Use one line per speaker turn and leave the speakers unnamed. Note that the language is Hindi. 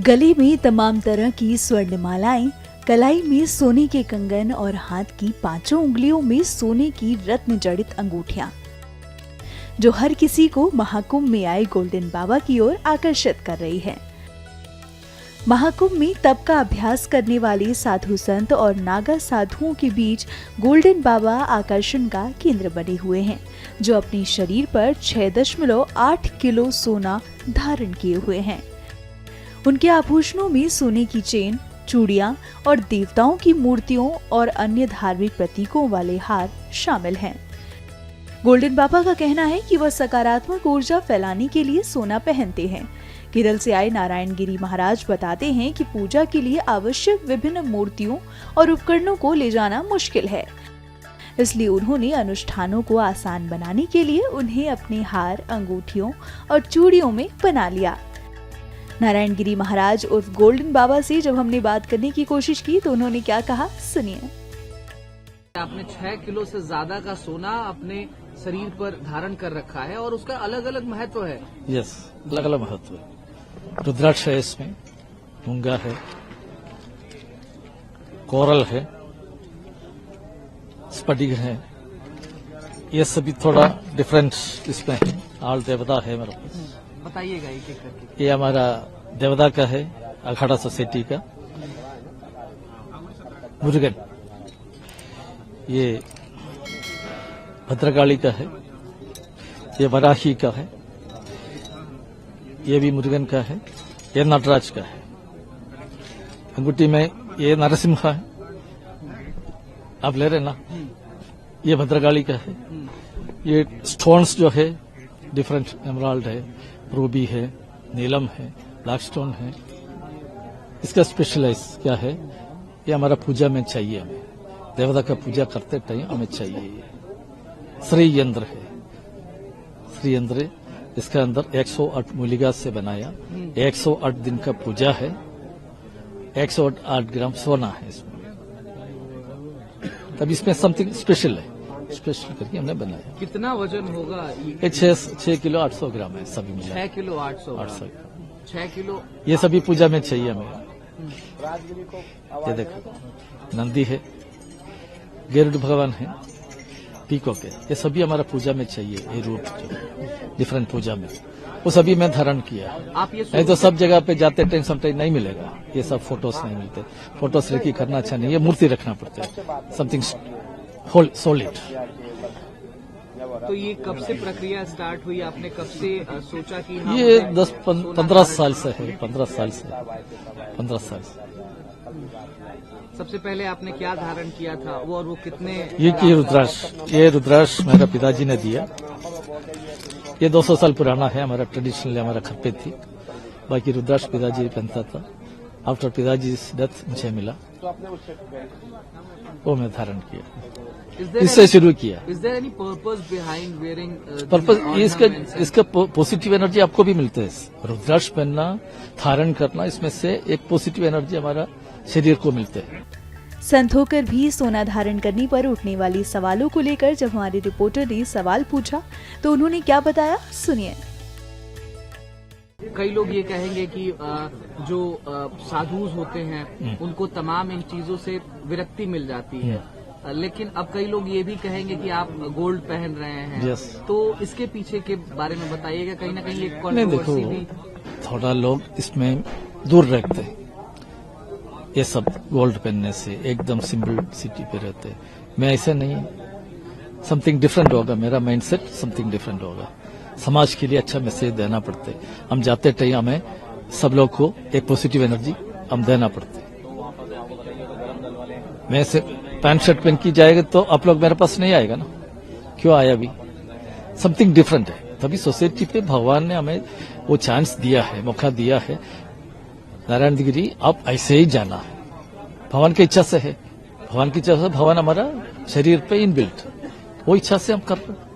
गले में तमाम तरह की स्वर्णमालाएं, कलाई में सोने के कंगन और हाथ की पांचों उंगलियों में सोने की रत्न जड़ित अंगूठियां, जो हर किसी को महाकुंभ में आए गोल्डन बाबा की ओर आकर्षित कर रही है। महाकुंभ में तप का अभ्यास करने वाले साधु संत और नागा साधुओं के बीच गोल्डन बाबा आकर्षण का केंद्र बने हुए हैं, जो अपने शरीर पर 6.8 किलो सोना धारण किए हुए हैं। उनके आभूषणों में सोने की चेन, चूड़ियां और देवताओं की मूर्तियों और अन्य धार्मिक प्रतीकों वाले हार शामिल हैं। गोल्डन बाबा का कहना है कि वह सकारात्मक ऊर्जा फैलाने के लिए सोना पहनते हैं। केरल से आए नारायण गिरी महाराज बताते हैं कि पूजा के लिए आवश्यक विभिन्न मूर्तियों और उपकरणों को ले जाना मुश्किल है, इसलिए उन्होंने अनुष्ठानों को आसान बनाने के लिए उन्हें अपने हार, अंगूठियों और चूड़ियों में बना लिया। नारायण गिरी महाराज उर्फ गोल्डन बाबा से जब हमने बात करने की कोशिश की तो उन्होंने क्या कहा, सुनिए।
आपने 6 किलो से ज्यादा का सोना अपने शरीर पर धारण कर रखा है और उसका अलग अलग महत्व है।
यस, अलग अलग महत्व है। रुद्राक्ष है, इसमें मूंगा है, कोरल है, स्फटिक है, ये सभी थोड़ा डिफरेंट इसमें है। आल देवता है मेरे पास,
बताइएगा एक एक करके।
ये हमारा देवता का है, अखाड़ा सोसाइटी का। मुरुगन, ये भद्रकाली का है, ये वराही का है, ये भी मुरुगन का है, ये नटराज का है। अंगूठी में ये नरसिंह है, आप ले रहे ना, ये भद्रकाली का है। ये स्टोन्स जो है डिफरेंट, एमराल्ड है, रूबी है, नीलम है, ब्लैक स्टोन है। इसका स्पेशलाइज क्या है, ये हमारा पूजा में चाहिए, हमें देवता का पूजा करते टाइम हमें चाहिए। श्री यंत्र है, श्री यंत्र, इसके अंदर 108 मूलिका से बनाया, 108 दिन का पूजा है, 108 ग्राम सोना है इसमें। तब इसमें समथिंग स्पेशल है, स्पेशल करके हमने बनाया।
कितना वजन होगा
ये 6 किलो 800 ग्राम है, सभी मिला
6 किलो 800 6 किलो
ये सभी पूजा में चाहिए हमें। ये देखो, नंदी है, गरुड़ भगवान है, पीकॉक है, ये सभी हमारा पूजा में चाहिए। ये रूप जो डिफरेंट पूजा में वो सभी मैं धारण किया।
आप ये
नहीं तो सब जगह पे जाते टाइम समटाइम नहीं मिलेगा, ये सब फोटोज नहीं मिलते। फोटोज रेकी करना अच्छा नहीं, ये मूर्ति रखना पड़ता है, समथिंग सॉलिड।
तो ये कब से प्रक्रिया स्टार्ट हुई, आपने कब से सोचा कि
ये 10-15 साल से है, 15 साल से।
सबसे पहले आपने क्या धारण किया था वो, और वो कितने?
ये रुद्राक्ष मेरा पिताजी ने दिया। ये 200 साल पुराना है, हमारा ट्रेडिशनल, हमारा घर पे थी। बाकी रुद्राक्ष पिताजी पहनता था। आफ्टर पिताजी डेथ मुझे मिला, वो मैं धारण किया, इससे शुरू किया।
Is there any purpose behind wearing
purpose इसका पॉजिटिव एनर्जी आपको भी मिलता है। रुद्राक्ष पहनना, धारण करना, इसमें से एक पॉजिटिव एनर्जी हमारा शरीर को मिलते हैं।
संत होकर भी सोना धारण करने पर उठने वाले सवालों को लेकर जब हमारे रिपोर्टर ने सवाल पूछा तो उन्होंने क्या बताया, सुनिए।
कई लोग ये कहेंगे कि जो साधुज होते हैं उनको तमाम इन चीजों से विरक्ति मिल जाती है, लेकिन अब कई लोग ये भी कहेंगे कि आप गोल्ड पहन रहे हैं।
Yes.
तो इसके पीछे के बारे में बताइएगा। कहीं ना कहीं एक
नहीं,
कंट्रोवर्सी भी।
देखो, थोड़ा लोग इसमें दूर रखते हैं, ये सब गोल्ड पहनने से एकदम सिंपल सिटी पे रहते हैं। मैं ऐसे नहीं, समथिंग डिफरेंट होगा, मेरा माइंडसेट समथिंग डिफरेंट होगा। समाज के लिए अच्छा मैसेज देना पड़ता है। हम जाते टाइम हमें सब लोग को एक पॉजिटिव एनर्जी हम देना पड़ता है। मैं ऐसे पैंट शर्ट पहन की जाएगा तो आप लोग मेरे पास नहीं आएगा ना, क्यों आया भी, समथिंग डिफरेंट है। तभी सोसाइटी पे भगवान ने हमें वो चांस दिया है, मौका दिया है। नारायण गिरी आप ऐसे ही जाना है, भगवान की इच्छा से है, भगवान की इच्छा से। भगवान हमारा शरीर पे इनबिल्ट, वो इच्छा से हम कर रहे हैं।